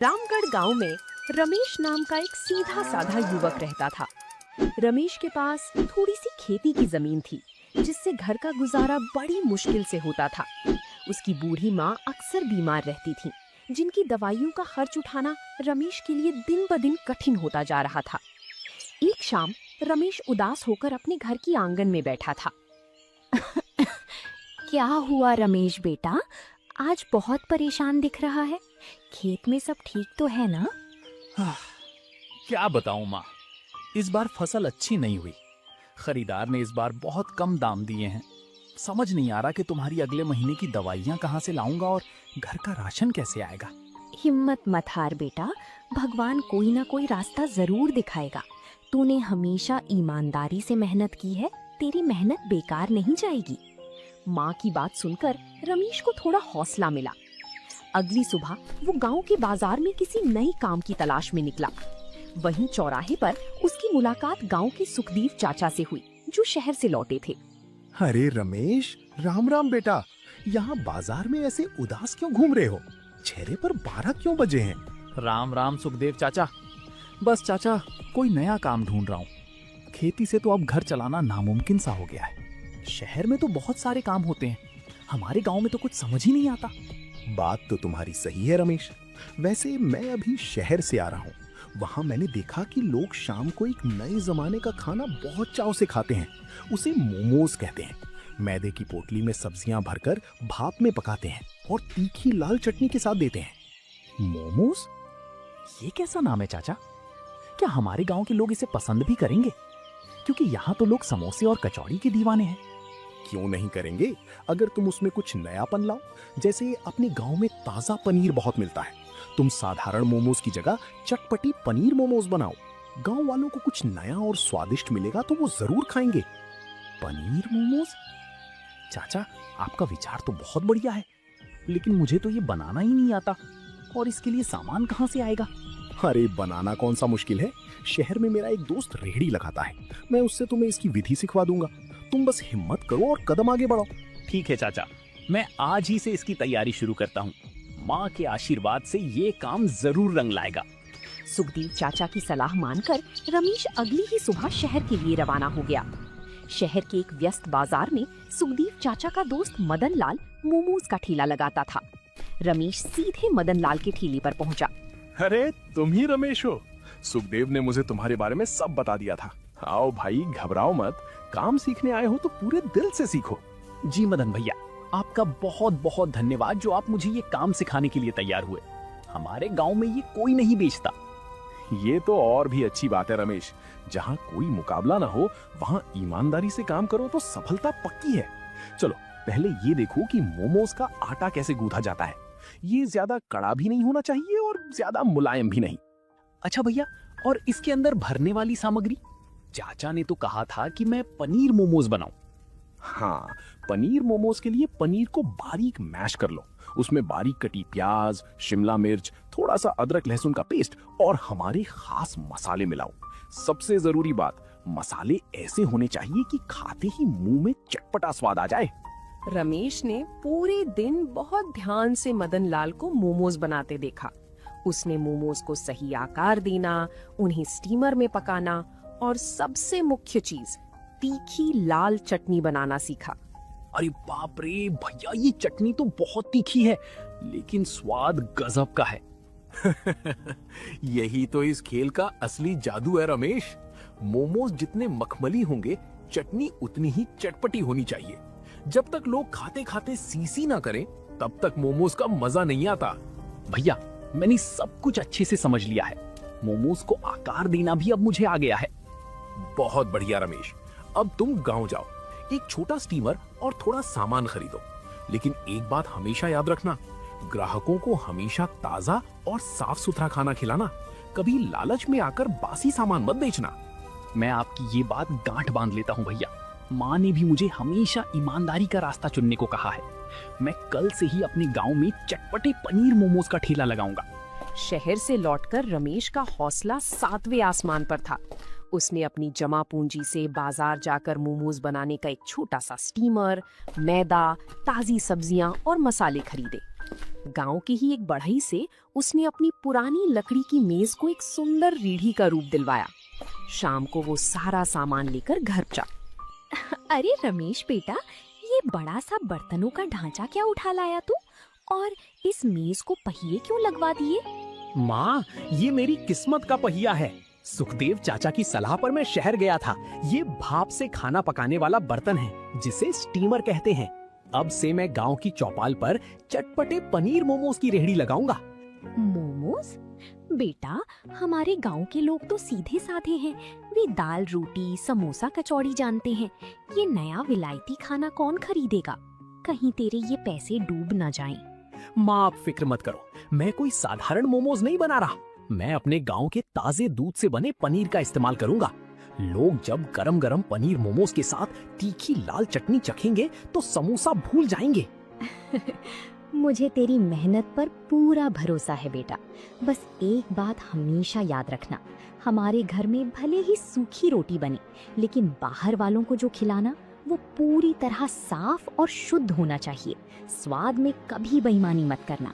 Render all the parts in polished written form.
रामगढ़ गांव में रमेश नाम का एक सीधा साधा युवक रहता था। रमेश के पास थोड़ी सी खेती की जमीन थी, जिससे घर का गुजारा बड़ी मुश्किल से होता था। उसकी बूढ़ी माँ अक्सर बीमार रहती थी, जिनकी दवाइयों का खर्च उठाना रमेश के लिए दिन ब दिन कठिन होता जा रहा था। एक शाम रमेश उदास होकर अपने घर की आंगन में बैठा था। क्या हुआ रमेश बेटा, आज बहुत परेशान दिख रहा है। खेत में सब ठीक तो है ना? क्या बताऊं माँ, इस बार फसल अच्छी नहीं हुई। खरीदार ने इस बार बहुत कम दाम दिए हैं। समझ नहीं आ रहा कि तुम्हारी अगले महीने की दवाइयाँ कहाँ से लाऊंगा और घर का राशन कैसे आएगा। हिम्मत मत हार बेटा, भगवान कोई ना कोई रास्ता जरूर दिखाएगा। तूने हमेशा ईमानदारी से मेहनत की है, तेरी मेहनत बेकार नहीं जाएगी। माँ की बात सुनकर रमेश को थोड़ा हौसला मिला। अगली सुबह वो गांव के बाजार में किसी नई काम की तलाश में निकला। वहीं चौराहे पर उसकी मुलाकात गांव के सुखदेव चाचा से हुई, जो शहर से लौटे थे। अरे रमेश, राम राम बेटा। यहाँ बाजार में ऐसे उदास क्यों घूम रहे हो? चेहरे पर 12 क्यों बजे हैं? राम राम सुखदेव चाचा। बस चाचा, कोई नया काम ढूंढ रहा हूँ। खेती से तो अब घर चलाना नामुमकिन सा हो गया है। शहर में तो बहुत सारे काम होते हैं, हमारे गांव में तो कुछ समझ ही नहीं आता। बात तो तुम्हारी सही है रमेश। वैसे मैं अभी शहर से आ रहा हूँ। वहाँ मैंने देखा कि लोग शाम को एक नए जमाने का खाना बहुत चाव से खाते हैं। उसे मोमोज कहते हैं। मैदे की पोटली में सब्जियां भरकर भाप में पकाते हैं और तीखी लाल चटनी के साथ देते हैं। मोमोज? ये कैसा नाम है चाचा? क्या हमारे गांव के लोग इसे पसंद भी करेंगे? क्योंकि यहाँ तो लोग समोसे और कचौड़ी के दीवाने हैं। क्यों नहीं करेंगे, अगर तुम उसमें कुछ नयापन लाओ। जैसे अपने गांव में ताजा पनीर बहुत मिलता है। तुम साधारण मोमोज की जगह चटपटी पनीर मोमोज बनाओ। गांव वालों को कुछ नया और स्वादिष्ट मिलेगा तो वो जरूर खाएंगे। पनीर मोमोज? चाचा, आपका विचार तो बहुत बढ़िया है, लेकिन मुझे तो ये बनाना ही नहीं आता। और इसके लिए सामान कहाँ से आएगा? अरे बनाना कौन सा मुश्किल है। शहर में मेरा एक दोस्त रेहड़ी लगाता है। मैं उससे तुम्हें इसकी विधि सिखवा दूंगा। तुम बस हिम्मत करो और कदम आगे बढ़ाओ। ठीक है चाचा, मैं आज ही से इसकी तैयारी शुरू करता हूँ। माँ के आशीर्वाद से ये काम जरूर रंग लाएगा। सुखदेव चाचा की सलाह मानकर रमेश अगली ही सुबह शहर के लिए रवाना हो गया। शहर के एक व्यस्त बाजार में सुखदेव चाचा का दोस्त मदन लाल मोमोज का ठेला लगाता था। रमेश सीधे मदन लाल के ठेले पर पहुंचा। अरे तुम ही रमेश हो? सुखदेव ने मुझे तुम्हारे बारे में सब बता दिया था। आओ भाई, घबराओ मत। काम सीखने आए हो तो पूरे दिल से सीखो। जी मदन भैया, आपका बहुत बहुत धन्यवाद जो आप मुझे ये काम सिखाने के लिए तैयार हुए। हमारे गांव में ये कोई नहीं बेचता। ये तो और भी अच्छी बात है रमेश। जहाँ कोई मुकाबला ना हो, वहाँ ईमानदारी से काम करो तो सफलता पक्की है। चलो पहले ये देखो कि मोमोज का आटा कैसे गूंथा जाता है। ये ज्यादा कड़ा भी नहीं होना चाहिए और ज्यादा मुलायम भी नहीं। अच्छा भैया, और इसके अंदर भरने वाली सामग्री? चाचा ने तो कहा था कि मैं पनीर मोमोज बनाऊं। हाँ, पनीर मोमोज के लिए पनीर को बारीक मैश कर लो। उसमें बारीक कटी प्याज, शिमला मिर्च, थोड़ा सा अदरक लहसुन का पेस्ट और हमारे खास मसाले मिलाओ। सबसे जरूरी बात, मसाले ऐसे होने चाहिए कि खाते ही मुंह में चटपटा स्वाद आ जाए। रमेश ने पूरे दिन बहुत ध्यान से मदन लाल को मोमोज बनाते देखा। उसने मोमोज को सही आकार देना, उन्हें स्टीमर में पकाना और सबसे मुख्य चीज, तीखी लाल चटनी बनाना सीखा। अरे बाप रे भैया, ये चटनी तो बहुत तीखी है, लेकिन स्वाद गजब का है। यही तो इस खेल का असली जादू है रमेश। मोमोज जितने मखमली होंगे, चटनी उतनी ही चटपटी होनी चाहिए। जब तक लोग खाते खाते सीसी ना करें, तब तक मोमोज का मजा नहीं आता। भैया, मैंने सब कुछ अच्छे से समझ लिया है। मोमोज को आकार देना भी अब मुझे आ गया है। बहुत बढ़िया रमेश। अब तुम गांव जाओ, एक छोटा स्टीमर और थोड़ा सामान खरीदो। लेकिन एक बात हमेशा याद रखना, ग्राहकों को हमेशा ताजा और साफ सुथरा खाना खिलाना। कभी लालच में आकर बासी सामान मत बेचना। मैं आपकी ये बात गांठ बांध लेता हूँ भैया। माँ ने भी मुझे हमेशा ईमानदारी का रास्ता चुनने को कहा है। मैं कल से ही अपने गांव में चटपटे पनीर मोमोज का ठेला लगाऊंगा। शहर से लौटकर रमेश का हौसला 7वें आसमान पर था। उसने अपनी जमा पूंजी से बाजार जाकर मोमोज बनाने का एक छोटा सा स्टीमर, मैदा, ताजी सब्जियां और मसाले खरीदे गांव की ही एक बढ़ई से उसने अपनी पुरानी लकड़ी की मेज को एक सुंदर रीढ़ी का रूप दिलवाया। शाम को वो सारा सामान लेकर घर पहुंचा। अरे रमेश बेटा, ये बड़ा सा बर्तनों का ढांचा क्या उठा लाया तू? और इस मेज को पहिए क्यों लगवा दिए? माँ, ये मेरी किस्मत का पहिया है। सुखदेव चाचा की सलाह पर मैं शहर गया था। ये भाप से खाना पकाने वाला बर्तन है जिसे स्टीमर कहते हैं। अब से मैं गांव की चौपाल पर चटपटे पनीर मोमोज की रेहड़ी लगाऊंगा। मोमोज? बेटा, हमारे गांव के लोग तो सीधे साधे हैं। वे दाल रोटी समोसा कचौड़ी जानते हैं। ये नया विलायती खाना कौन खरीदेगा? कहीं तेरे ये पैसे डूब ना जाएं। माँ, आप फिक्र मत करो, मैं कोई साधारण मोमोज नहीं बना रहा। मैं अपने गांव के ताजे दूध से बने पनीर का इस्तेमाल करूंगा। लोग जब गरम गरम पनीर मोमोज के साथ तीखी लाल चटनी चखेंगे तो समोसा भूल जाएंगे। मुझे तेरी मेहनत पर पूरा भरोसा है बेटा। बस एक बात हमेशा याद रखना, हमारे घर में भले ही सूखी रोटी बने, लेकिन बाहर वालों को जो खिलाना वो पूरी तरह साफ और शुद्ध होना चाहिए। स्वाद में कभी बेईमानी मत करना।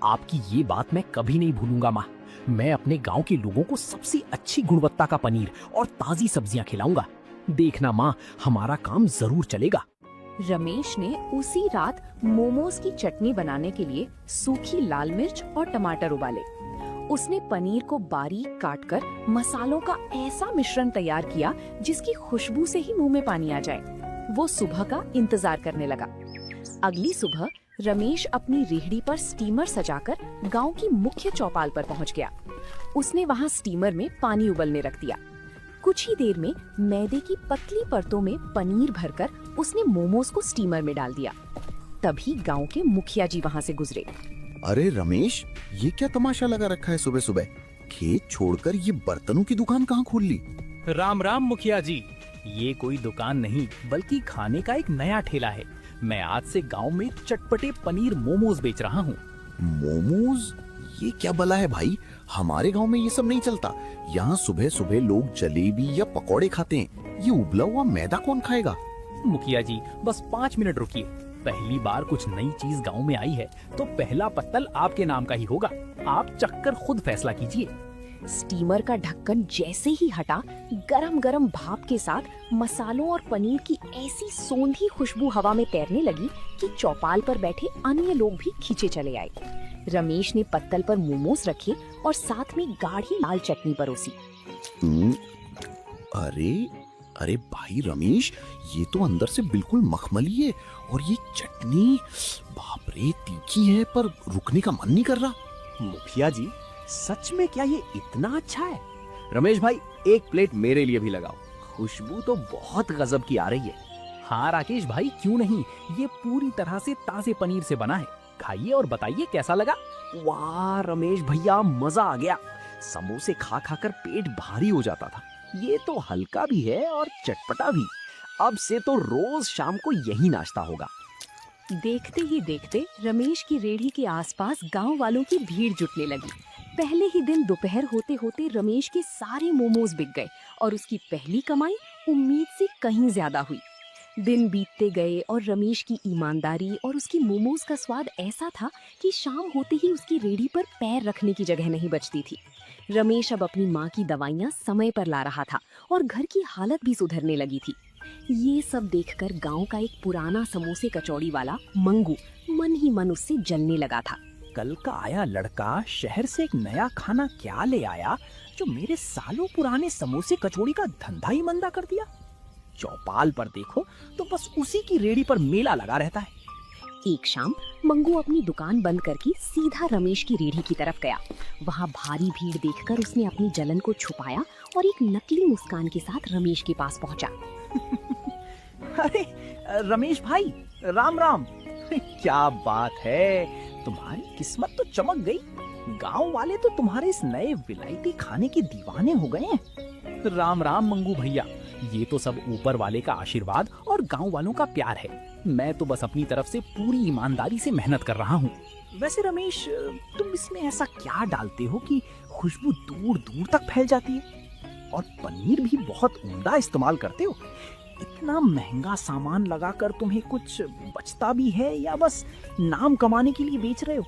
आपकी ये बात मैं कभी नहीं भूलूंगा माँ। मैं अपने गांव के लोगों को सबसे अच्छी गुणवत्ता का पनीर और ताजी सब्जियां खिलाऊंगा। देखना माँ, हमारा काम जरूर चलेगा। रमेश ने उसी रात मोमोज की चटनी बनाने के लिए सूखी लाल मिर्च और टमाटर उबाले। उसने पनीर को बारीक काटकर मसालों का ऐसा मिश्रण तैयार किया जिसकी खुशबू से ही मुंह में पानी आ जाए। वो सुबह का इंतजार करने लगा। अगली सुबह रमेश अपनी रेहड़ी पर स्टीमर सजाकर गांव की मुख्य चौपाल पर पहुंच गया। उसने वहां स्टीमर में पानी उबलने रख दिया। कुछ ही देर में मैदे की पतली परतों में पनीर भरकर उसने मोमोज को स्टीमर में डाल दिया। तभी गांव के मुखिया जी वहां से गुजरे। अरे रमेश, ये क्या तमाशा लगा रखा है सुबह सुबह? खेत छोड़कर ये बर्तनों की दुकान कहाँ खोल ली? राम राम मुखिया जी। ये कोई दुकान नहीं बल्कि खाने का एक नया ठेला है। मैं आज से गांव में चटपटे पनीर मोमोज बेच रहा हूँ। मोमोज? ये क्या बला है भाई? हमारे गांव में ये सब नहीं चलता। यहाँ सुबह सुबह लोग जलेबी या पकौड़े खाते हैं। ये उबला हुआ मैदा कौन खाएगा? मुखिया जी, बस 5 मिनट रुकिए। पहली बार कुछ नई चीज गांव में आई है तो पहला पत्तल आपके नाम का ही होगा। आप चखकर खुद फैसला कीजिए। स्टीमर का ढक्कन जैसे ही हटा, गरम गरम भाप के साथ मसालों और पनीर की ऐसी सौंधी खुशबू हवा में तैरने लगी कि चौपाल पर बैठे अन्य लोग भी खींचे चले आए। रमेश ने पत्तल पर मोमोज रखे और साथ में गाढ़ी लाल चटनी परोसी। अरे अरे भाई रमेश, ये तो अंदर से बिल्कुल मखमली है। और ये चटनी, बाप रे, तीखी है पर रुकने का मन नहीं कर रहा। मुखिया जी, सच में क्या ये इतना अच्छा है? रमेश भाई, एक प्लेट मेरे लिए भी लगाओ। खुशबू तो बहुत गजब की आ रही है। हाँ राकेश भाई, क्यों नहीं। ये पूरी तरह से ताजे पनीर से बना है। खाइए और बताइए कैसा लगा। वाह रमेश भैया, मजा आ गया। समोसे खा खाकर पेट भारी हो जाता था। ये तो हल्का भी है और चटपटा भी। अब से तो रोज शाम को यही नाश्ता होगा। देखते ही देखते रमेश की रेहड़ी के आसपास गांव वालों की भीड़ जुटने लगी। पहले ही दिन दोपहर होते होते रमेश के सारे मोमोज बिक गए और उसकी पहली कमाई उम्मीद से कहीं ज्यादा हुई। दिन बीतते गए और रमेश की ईमानदारी और उसकी मोमोज का स्वाद ऐसा था कि शाम होते ही उसकी रेहड़ी पर पैर रखने की जगह नहीं बचती थी। रमेश अब अपनी माँ की दवाइयाँ समय पर ला रहा था और घर की हालत भी सुधरने लगी थी। ये सब देखकर गांव का एक पुराना समोसे कचौड़ी वाला मंगू मन ही मन उससे जलने लगा था। कल का आया लड़का शहर से एक नया खाना क्या ले आया जो मेरे सालों पुराने समोसे कचौड़ी का धंधा ही मंदा कर दिया। चौपाल पर देखो तो बस उसी की रेहड़ी पर मेला लगा रहता है। एक शाम मंगू अपनी दुकान बंद करके सीधा रमेश की रेहड़ी की तरफ गया। वहाँ भारी भीड़ देखकर उसने अपनी जलन को छुपाया और एक नकली मुस्कान के साथ रमेश के पास पहुँचा। अरे रमेश भाई, राम राम। क्या बात है, तुम्हारी किस्मत तो चमक गई। गांव वाले तो तुम्हारे इस नए विलायती खाने के दीवाने हो गए हैं। राम राम मंगू भैया, ये तो सब ऊपर वाले का आशीर्वाद और गांव वालों का प्यार है। मैं तो बस अपनी तरफ से पूरी ईमानदारी से मेहनत कर रहा हूँ। वैसे रमेश, तुम इसमें ऐसा क्या डालते हो कि खुशबू दूर दूर तक फैल जाती है? और पनीर भी बहुत उम्दा इस्तेमाल करते हो। इतना महंगा सामान लगाकर तुम्हें कुछ बचता भी है या बस नाम कमाने के लिए बेच रहे हो?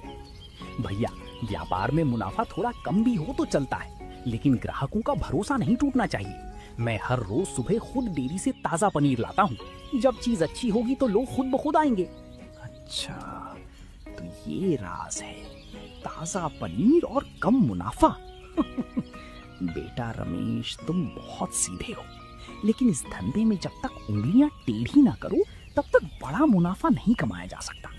भैया, व्यापार में मुनाफा थोड़ा कम भी हो तो चलता है, लेकिन ग्राहकों का भरोसा नहीं टूटना चाहिए। मैं हर रोज सुबह खुद डेयरी से ताजा पनीर लाता हूँ। जब चीज अच्छी होगी तो लोग खुद ब खुद आएंगे। अच्छा, तो ये राज है, ताजा पनीर और कम मुनाफा। बेटा रमेश, तुम बहुत सीधे हो, लेकिन इस धंधे में जब तक उंगलियां टेढ़ी ना करो तब तक बड़ा मुनाफा नहीं कमाया जा सकता।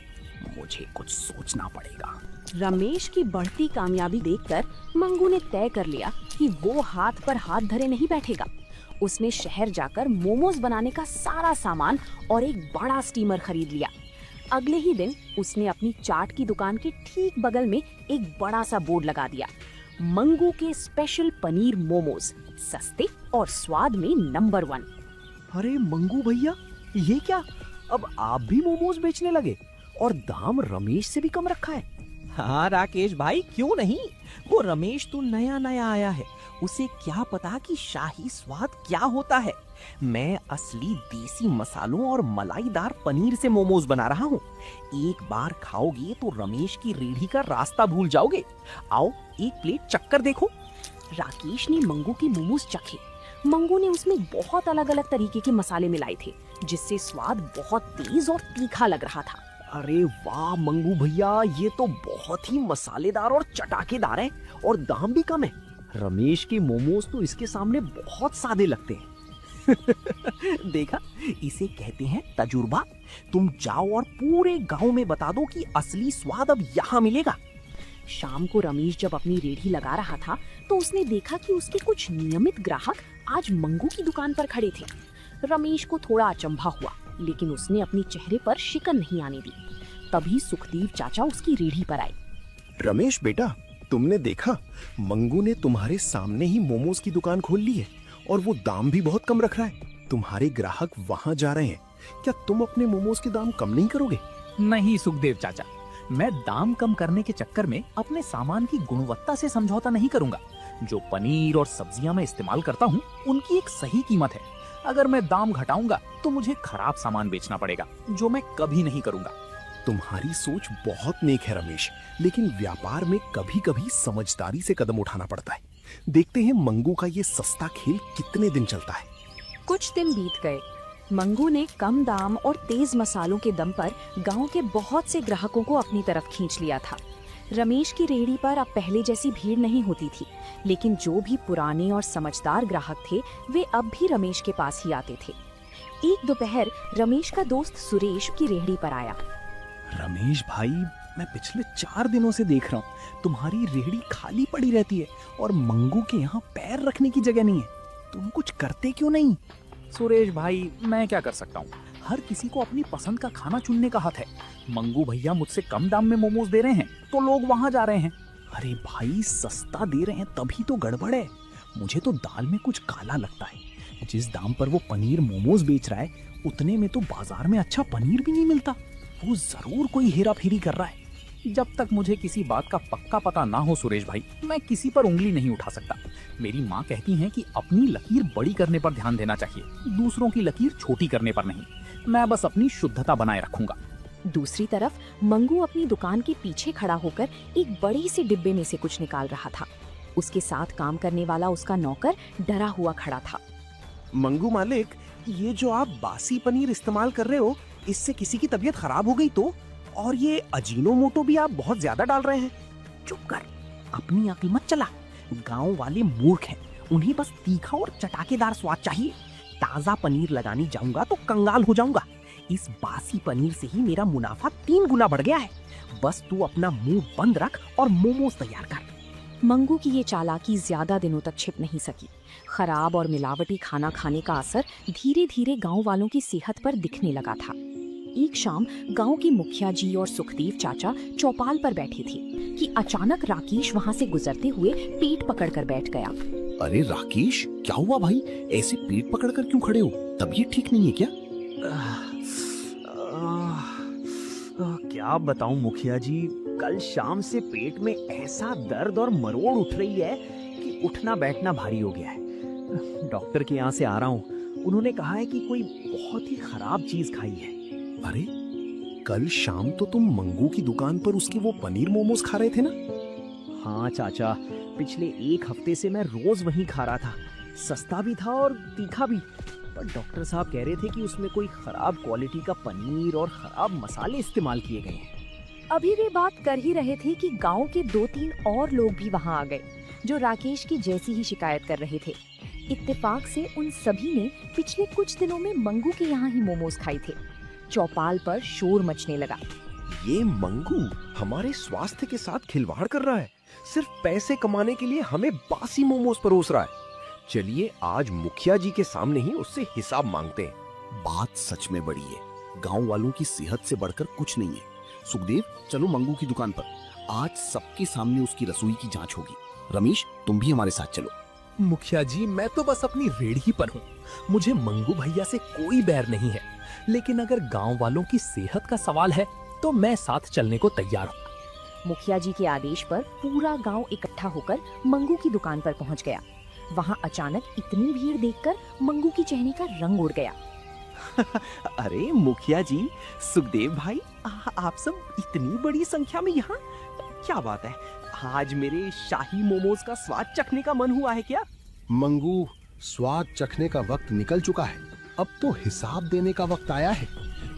मुझे कुछ सोचना पड़ेगा। रमेश की बढ़ती कामयाबी देखकर मंगू ने तय कर लिया कि वो हाथ पर हाथ धरे नहीं बैठेगा। उसने शहर जाकर मोमोज बनाने का सारा सामान और एक बड़ा स्टीमर खरीद लिया। अगले ही दिन उसने अपनी चाट की दुकान के ठीक बगल में एक बड़ा सा बोर्ड लगा दिया, मंगू के स्पेशल पनीर मोमोज, सस्ते और स्वाद में नंबर 1। अरे मंगू भैया, ये क्या, अब आप भी मोमोज बेचने लगे और दाम रमेश से भी कम रखा है? हाँ राकेश भाई, क्यों नहीं। वो रमेश तो नया नया आया है, उसे क्या पता कि शाही स्वाद क्या होता है। मैं असली देसी मसालों और मलाईदार पनीर से मोमोज बना रहा हूँ। एक बार खाओगे तो रमेश की रेहड़ी का रास्ता भूल जाओगे। आओ एक प्लेट चक्कर देखो। राकेश ने मंगू की मोमोज चखे। मंगू ने उसमें बहुत अलग अलग तरीके के मसाले मिलाए थे, जिससे स्वाद बहुत तेज और तीखा लग रहा था। अरे वाह मंगू भैया, ये तो बहुत ही मसालेदार और चटाकेदार है और दाम भी कम है। रमेश के मोमोज तो इसके सामने बहुत सादे लगते हैं। देखा, इसे कहते हैं तजुर्बा। तुम जाओ और पूरे गांव में बता दो कि असली स्वाद अब यहाँ मिलेगा। शाम को रमेश जब अपनी रेहड़ी लगा रहा था तो उसने देखा कि उसके कुछ नियमित ग्राहक आज मंगू की दुकान पर खड़े थे। रमेश को थोड़ा अचंभा हुआ, लेकिन उसने अपने चेहरे पर शिकन नहीं आने दी। तभी सुखदेव चाचा उसकी रेहड़ी पर आए। रमेश बेटा, तुमने देखा, मंगू ने तुम्हारे सामने ही मोमोज की दुकान खोल ली है और वो दाम भी बहुत कम रख रहा है। तुम्हारे ग्राहक वहाँ जा रहे हैं, क्या तुम अपने मोमोज के दाम कम नहीं करोगे? नहीं सुखदेव चाचा, मैं दाम कम करने के चक्कर में अपने सामान की गुणवत्ता से समझौता नहीं करूंगा। जो पनीर और सब्जियां मैं इस्तेमाल करता हूँ, उनकी एक सही कीमत है। अगर मैं दाम घटाऊंगा तो मुझे खराब सामान बेचना पड़ेगा, जो मैं कभी नहीं करूंगा। तुम्हारी सोच बहुत नेक है रमेश, लेकिन व्यापार में कभी कभी समझदारी से कदम उठाना पड़ता है। देखते हैं मंगू का ये सस्ता खेल कितने दिन चलता है। कुछ दिन बीत गए। मंगू ने कम दाम और तेज मसालों के दम पर गांव के बहुत से ग्राहकों को अपनी तरफ खींच लिया था। रमेश की रेहड़ी पर अब पहले जैसी भीड़ नहीं होती थी, लेकिन जो भी पुराने और समझदार ग्राहक थे वे अब भी रमेश के पास ही आते थे। एक दोपहर रमेश का दोस्त सुरेश की रेहड़ी पर आया। रमेश भाई, मैं पिछले 4 दिनों से देख रहा हूँ तुम्हारी रेहड़ी खाली पड़ी रहती है और मंगू के यहाँ पैर रखने की जगह नहीं है। तुम कुछ करते क्यों नहीं? सुरेश भाई, मैं क्या कर सकता हूँ, हर किसी को अपनी पसंद का खाना चुनने का हक है। मंगू भैया मुझसे कम दाम में मोमोज दे रहे हैं तो लोग वहाँ जा रहे हैं। अरे भाई, सस्ता दे रहे हैं तभी तो गड़बड़ है। मुझे तो दाल में कुछ काला लगता है। जिस दाम पर वो पनीर मोमोज बेच रहा है, उतने में तो बाजार में अच्छा पनीर भी नहीं मिलता। वो जरूर कोई हेरा फेरी कर रहा है। जब तक मुझे किसी बात का पक्का पता ना हो सुरेश भाई, मैं किसी पर उंगली नहीं उठा सकता। मेरी माँ कहती हैं कि अपनी लकीर बड़ी करने पर ध्यान देना चाहिए, दूसरों की लकीर छोटी करने पर नहीं। मैं बस अपनी शुद्धता बनाए रखूंगा। दूसरी तरफ मंगू अपनी दुकान के पीछे खड़ा होकर एक बड़ी सी डिब्बे में से कुछ निकाल रहा था। उसके साथ काम करने वाला उसका नौकर डरा हुआ खड़ा था। मंगू मालिक, ये जो आप बासी पनीर इस्तेमाल कर रहे हो, इससे किसी की तबीयत खराब हो गई तो? और ये अजीनोमोटो भी आप बहुत ज्यादा डाल रहे हैं। चुप कर, अपनी अक्ल मत चला। गांव वाले मूर्ख हैं, उन्हें बस तीखा और चटाकेदार स्वाद चाहिए। ताजा पनीर लगाने जाऊंगा तो कंगाल हो जाऊंगा। इस बासी पनीर से ही मेरा मुनाफा 3 गुना बढ़ गया है। बस तू अपना मुंह बंद रख और मोमोज तैयार कर। मंगू की ये चालाकी ज्यादा दिनों तक छिप नहीं सकी। खराब और मिलावटी खाना खाने का असर धीरे धीरे गांव वालों की सेहत पर दिखने लगा था। एक शाम गांव के मुखिया जी और सुखदेव चाचा चौपाल पर बैठे थे कि अचानक राकेश वहां से गुजरते हुए पेट पकड़कर बैठ गया। अरे राकेश, क्या हुआ भाई? ऐसे पेट पकड़कर क्यों खड़े हो? तबीयत ठीक नहीं है क्या? क्या बताऊं मुखिया जी, कल शाम से पेट में ऐसा दर्द और मरोड़ उठ रही है कि उठना बैठना भारी हो गया है। डॉक्टर के यहाँ से आ रहा हूँ उन्होंने कहा है कि कोई बहुत ही खराब चीज खाई है। अरे कल शाम तो तुम मंगू की दुकान पर उसके वो पनीर मोमोज खा रहे थे ना? हाँ चाचा, पिछले 1 हफ्ते से मैं रोज वहीं खा रहा था। सस्ता भी था और तीखा भी, पर डॉक्टर साहब कह रहे थे कि उसमें कोई खराब क्वालिटी का पनीर और खराब मसाले इस्तेमाल किए गए हैं। अभी वे बात कर ही रहे थे कि गांव के 2-3 और लोग भी वहां आ गए, जो राकेश की जैसी ही शिकायत कर रहे थे। इत्तेफाक से उन सभी ने पिछले कुछ दिनों में मंगू के यहाँ ही मोमोज खाए थे। चौपाल पर शोर मचने लगा। ये मंगू हमारे स्वास्थ्य के साथ खिलवाड़ कर रहा है। सिर्फ पैसे कमाने के लिए हमें बासी मोमोज परोस रहा है। चलिए आज मुखिया जी के सामने ही उससे हिसाब मांगते हैं। बात सच में बड़ी है। गांव वालों की सेहत से बढ़कर कुछ नहीं है। सुखदेव, चलो मंगू की दुकान पर। आज सबके सामने उसकी रसोई की जांच होगी। रमेश, तुम भी हमारे साथ चलो। मुखिया जी, मैं तो बस अपनी रेड़ी पर हूँ। मुझे मंगू भैया से कोई बैर नहीं है, लेकिन अगर गांव वालों की सेहत का सवाल है तो मैं साथ चलने को तैयार हूँ। मुखिया जी के आदेश पर पूरा गांव इकट्ठा होकर मंगू की दुकान पर पहुंच गया। वहां अचानक इतनी भीड़ देखकर मंगू की चेहरे का रंग उड़ गया। अरे मुखिया जी, सुखदेव भाई, आप सब इतनी बड़ी संख्या में यहाँ, क्या बात है? आज मेरे शाही मोमोज का स्वाद चखने का मन हुआ है क्या? मंगू, स्वाद चखने का वक्त निकल चुका है। अब तो हिसाब देने का वक्त आया है।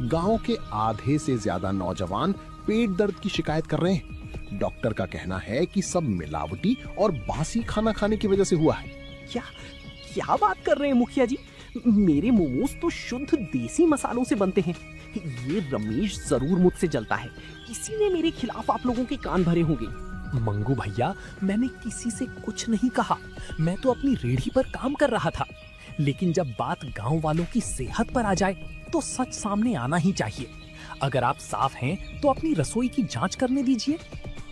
गांव के आधे से ज्यादा नौजवान पेट दर्द की शिकायत कर रहे हैं। डॉक्टर का कहना है कि सब मिलावटी और बासी खाना खाने की वजह से हुआ है। क्या बात कर रहे हैं मुखिया जी? मेरे मोमोज तो शुद्ध देसी मसालों से बनते हैं। ये रमेश जरूर मुझसे जलता है, इसी ने मेरे खिलाफ आप लोगों के कान भरे होंगे। मंगू भैया, मैंने किसी से कुछ नहीं कहा। मैं तो अपनी रेड़ी पर काम कर रहा था। लेकिन जब बात गांव वालों की सेहत पर आ जाए तो सच सामने आना ही चाहिए। अगर आप साफ हैं तो अपनी रसोई की जांच करने दीजिए।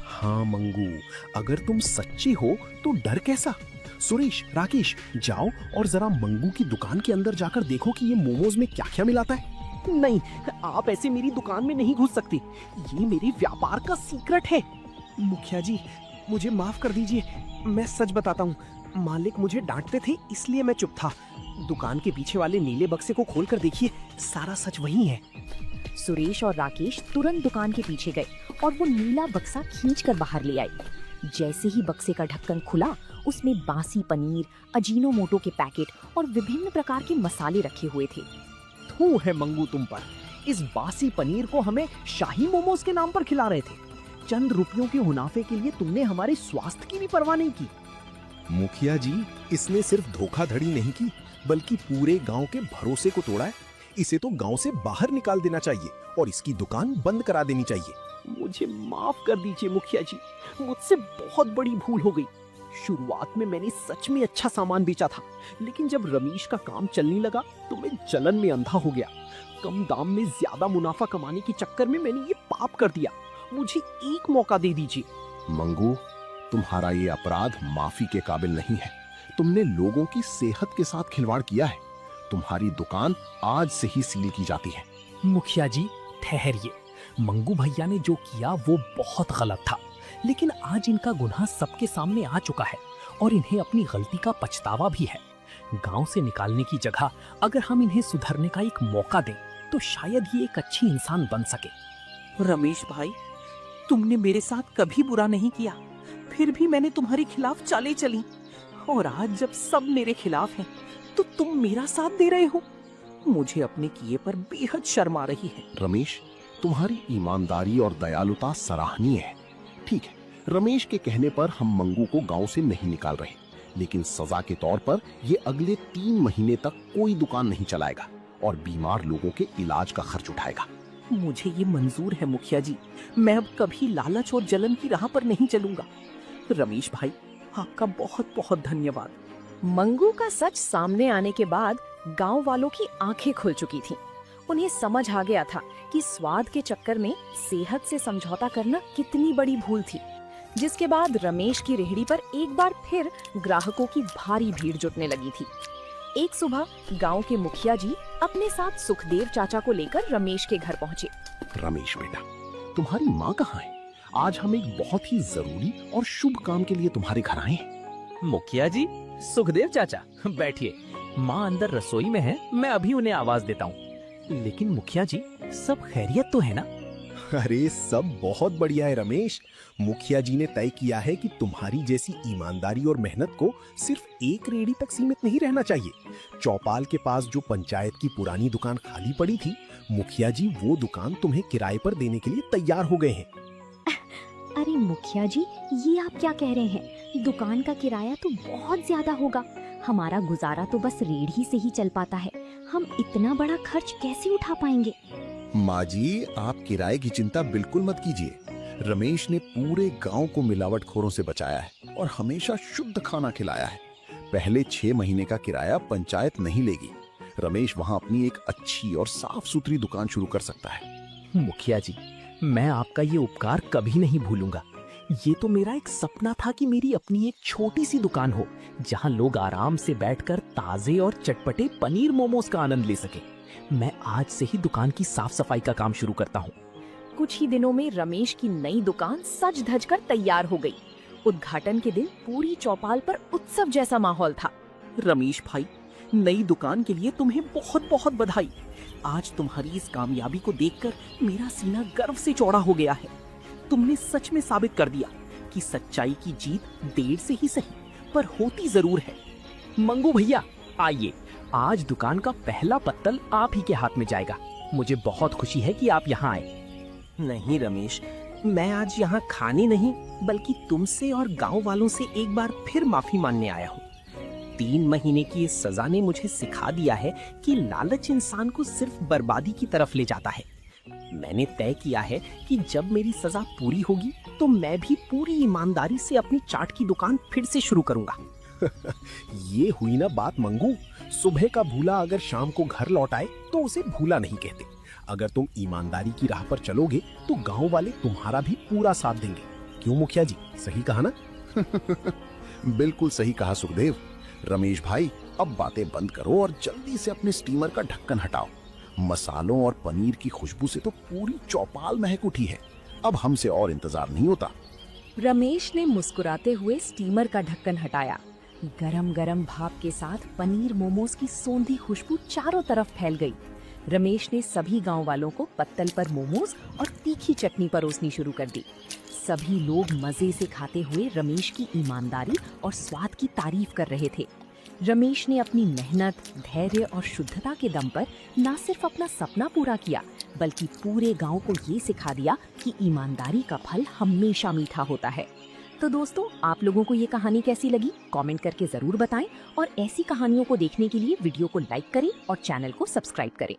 हाँ मंगू, अगर तुम सच्चे हो तो डर कैसा? सुरेश, राकेश, जाओ और जरा मंगू की दुकान के अंदर जाकर देखो कि ये मोमोज में क्या क्या मिलाता है। नहीं, आप ऐसे मेरी दुकान में नहीं घुस सकते। ये मेरे व्यापार का सीक्रेट है। मुखिया जी, मुझे माफ कर दीजिए। मैं सच बताता हूँ, मालिक मुझे डांटते थे इसलिए मैं चुप था। दुकान के पीछे वाले नीले बक्से को खोलकर देखिए, सारा सच वही है। सुरेश और राकेश तुरंत दुकान के पीछे गए और वो नीला बक्सा खींचकर बाहर ले आए। जैसे ही बक्से का ढक्कन खुला, उसमें बासी पनीर, अजीनोमोटो के पैकेट और विभिन्न प्रकार के मसाले रखे हुए थे। थू है मंगू तुम पर। इस बासी पनीर को हमें शाही मोमोज के नाम पर खिला रहे थे। चंद रुपयों के मुनाफे के लिए तुमने हमारे स्वास्थ्य की भी परवाह नहीं की। मुखिया जी, इसने सिर्फ धोखाधड़ी नहीं की, बल्कि पूरे गांव के भरोसे को तोड़ा है। इसे तो गांव से बाहर निकाल देना चाहिए और इसकी दुकान बंद करा देनी चाहिए। मुझे माफ कर दीजिए मुखिया जी, मुझसे बहुत बड़ी भूल हो गई। शुरुआत में मैंने सच में अच्छा सामान बेचा था, लेकिन जब रमेश का काम चलने लगा तो मैं जलन में अंधा हो गया। कम दाम में ज्यादा मुनाफा कमाने के चक्कर में मैंने ये पाप कर दिया। मुझे एक मौका दे दीजिए। मंगू, तुम्हारा ये अपराध माफी के काबिल नहीं है। तुमने लोगों की सेहत के साथ खिलवाड़ किया है। तुम्हारी दुकान आज से ही सील की जाती है। मुखिया जी, ठहरिए। मंगू भैया ने जो किया वो बहुत गलत था, लेकिन आज इनका गुनाह सबके सामने आ चुका है और इन्हें अपनी गलती का पछतावा भी है। गांव से निकालने की जगह अगर हम इन्हें सुधरने का एक मौका दें तो शायद ये एक अच्छी इंसान बन सके। रमेश भाई, तुमने मेरे साथ कभी बुरा नहीं किया, फिर भी मैंने तुम्हारे खिलाफ चालें चली, और आज जब सब मेरे खिलाफ हैं तो तुम मेरा साथ दे रहे हो। मुझे अपने किए पर बेहद शर्म आ रही है। रमेश, तुम्हारी ईमानदारी और दयालुता सराहनीय है। ठीक है, रमेश के कहने पर हम मंगू को गांव से नहीं निकाल रहे, लेकिन सजा के तौर पर ये अगले 3 महीने तक कोई दुकान नहीं चलाएगा और बीमार लोगों के इलाज का खर्च उठाएगा। मुझे ये मंजूर है मुखिया जी। मैं अब कभी लालच और जलन की राह पर नहीं चलूंगा। रमेश भाई, आपका बहुत बहुत धन्यवाद। मंगू का सच सामने आने के बाद गांव वालों की आंखें खुल चुकी थीं। उन्हें समझ आ गया था कि स्वाद के चक्कर में सेहत से समझौता करना कितनी बड़ी भूल थी, जिसके बाद रमेश की रेहड़ी पर एक बार फिर ग्राहकों की भारी भीड़ जुटने लगी थी। एक सुबह गांव के मुखिया जी अपने साथ सुखदेव चाचा को लेकर रमेश के घर पहुंचे। रमेश बेटा, तुम्हारी माँ कहाँ है? आज हम एक बहुत ही जरूरी और शुभ काम के लिए तुम्हारे घर आए हैं। मुखिया जी, सुखदेव चाचा, बैठिए। माँ अंदर रसोई में है, मैं अभी उन्हें आवाज देता हूँ। लेकिन मुखिया जी, सब खैरियत तो है ना? अरे सब बहुत बढ़िया है रमेश। मुखिया जी ने तय किया है कि तुम्हारी जैसी ईमानदारी और मेहनत को सिर्फ एक रेडी तक सीमित नहीं रहना चाहिए। चौपाल के पास जो पंचायत की पुरानी दुकान खाली पड़ी थी, मुखिया जी वो दुकान तुम्हें किराए पर देने के लिए तैयार हो गए हैं। अरे मुखिया जी, ये आप क्या कह रहे हैं? दुकान का किराया तो बहुत ज्यादा होगा। हमारा गुजारा तो बस रेढ़ी से ही चल पाता है। हम इतना बड़ा खर्च कैसे उठा पाएंगे? माँ जी, आप किराए की चिंता बिल्कुल मत कीजिए। रमेश ने पूरे गांव को मिलावटखोरों से बचाया है और हमेशा शुद्ध खाना खिलाया है। पहले 6 महीने का किराया पंचायत नहीं लेगी। रमेश वहां अपनी एक अच्छी और साफ सुथरी दुकान शुरू कर सकता है। मुखिया जी, मैं आपका ये उपकार कभी नहीं भूलूंगा। ये तो मेरा एक सपना था कि मेरी अपनी एक छोटी सी दुकान हो, जहां लोग आराम से बैठकर ताजे और चटपटे पनीर मोमोज का आनंद ले सके। मैं आज से ही दुकान की साफ सफाई का काम शुरू करता हूँ। कुछ ही दिनों में रमेश की नई दुकान सज धज कर तैयार हो गई। उद्घाटन के दिन पूरी चौपाल पर उत्सव जैसा माहौल था। रमेश भाई, नई दुकान के लिए तुम्हें बहुत बहुत बधाई। आज तुम्हारी इस कामयाबी को देखकर मेरा सीना गर्व से चौड़ा हो गया है। तुमने सच में साबित कर दिया कि सच्चाई की जीत देर से ही सही, पर होती जरूर है। मंगू भैया, आइए, आज दुकान का पहला पत्तल आप ही के हाथ में जाएगा। मुझे बहुत खुशी है कि आप यहाँ आए। नहीं रमेश, मैं आज यहाँ खाने नहीं बल्कि तुमसे और गांव वालों से एक बार फिर माफी मांगने आया हूँ। 3 महीने की इस सजा ने मुझे सिखा दिया है कि लालच इंसान को सिर्फ बर्बादी की तरफ ले जाता है। मैंने तय किया है कि जब मेरी सजा पूरी होगी तो मैं भी पूरी ईमानदारी से अपनी चाट की दुकान फिर से शुरू करूंगा। ये हुई ना बात मंगू। सुबह का भूला अगर शाम को घर लौट आए तो उसे भूला नहीं कहते। अगर तुम ईमानदारी की राह पर चलोगे तो गांव वाले तुम्हारा भी पूरा साथ देंगे। क्यों मुखिया जी, सही कहा ना? बिल्कुल सही कहा सुखदेव। रमेश भाई, अब बातें बंद करो और जल्दी से अपने स्टीमर का ढक्कन हटाओ। मसालों और पनीर की खुशबू से तो पूरी चौपाल महक उठी है। अब हमसे और इंतजार नहीं होता। रमेश ने मुस्कुराते हुए स्टीमर का ढक्कन हटाया। गरम गरम भाप के साथ पनीर मोमोज की सोंधी खुशबू चारों तरफ फैल गई। रमेश ने सभी गांव वालों को पत्तल पर मोमोज और तीखी चटनी परोसनी शुरू कर दी। सभी लोग मजे से खाते हुए रमेश की ईमानदारी और स्वाद की तारीफ कर रहे थे। रमेश ने अपनी मेहनत, धैर्य और शुद्धता के दम पर न सिर्फ अपना सपना पूरा किया, बल्कि पूरे गांव को ये सिखा दिया कि ईमानदारी का फल हमेशा मीठा होता है। तो दोस्तों, आप लोगों को ये कहानी कैसी लगी? कमेंट करके जरूर बताएं और ऐसी कहानियों को देखने के लिए वीडियो को लाइक करें और चैनल को सब्सक्राइब करें।